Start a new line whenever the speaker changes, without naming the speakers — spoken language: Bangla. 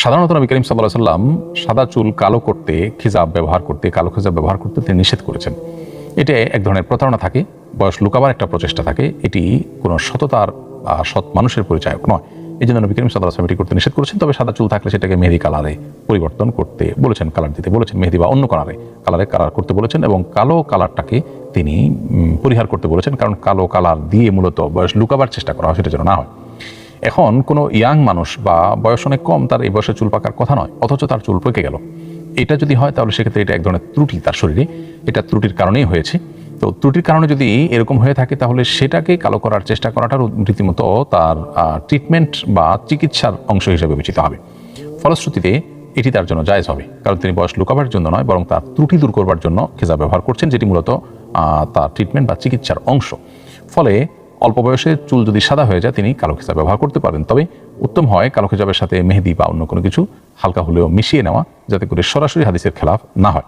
সাধারণত নবী করিম সাল্লাল্লাহু আলাইহি সাল্লাম সাদা চুল কালো করতে খিজাব ব্যবহার করতে, কালো খিজাব ব্যবহার করতে তিনি নিষেধ করেছেন। এটা এক ধরনের প্রতারণা থাকে, বয়স লুকাবার একটা প্রচেষ্টা থাকে, এটি কোনো সততার সৎ মানুষের পরিচয় নয়। এই জন্য নবী করিম সাল্লাল্লাহু আলাইহি সাল্লাম এটি করতে নিষেধ করেছেন। তবে সাদা চুল থাকলে সেটাকে মেহেদি কালারে পরিবর্তন করতে বলেছেন, কালার দিতে বলেছেন, মেহেদি বা অন্য কালারে কালার করতে বলেছেন, এবং কালো কালারটাকে তিনি পরিহার করতে বলেছেন, কারণ কালো কালার দিয়ে মূলত বয়স লুকাবার চেষ্টা করা হয়, সেটা যেন না হয়। এখন কোনো ইয়াং মানুষ বা বয়স অনেক কম, তার এই বয়সে চুল পাকার কথা নয়, অথচ তার চুল পেকে গেল, এটা যদি হয় তাহলে সেক্ষেত্রে এটা এক ধরনের ত্রুটি তার শরীরে, এটা ত্রুটির কারণেই হয়েছে। তো ত্রুটির কারণে যদি এরকম হয়ে থাকে তাহলে সেটাকে কালো করার চেষ্টা করাটার রীতিমতো তার ট্রিটমেন্ট বা চিকিৎসার অংশ হিসেবে বিবেচিত হবে। ফলশ্রুতিতে এটি তার জন্য জায়েজ হবে, কারণ তিনি বয়স লুকাবার জন্য নয়, বরং তার ত্রুটি দূর করবার জন্য খিজাব ব্যবহার করছেন, যেটি মূলত তার ট্রিটমেন্ট বা চিকিৎসার অংশ। ফলে অল্প বয়সে চুল যদি সাদা হয়ে যায় তিনি কালো খিজাব ব্যবহার করতে পারেন। তবে উত্তম হয় কালো খিজাবের সাথে মেহেদি বা অন্য কোনো কিছু হালকা হলেও মিশিয়ে নেওয়া, যাতে করে সরাসরি হাদিসের খেলাফ না হয়।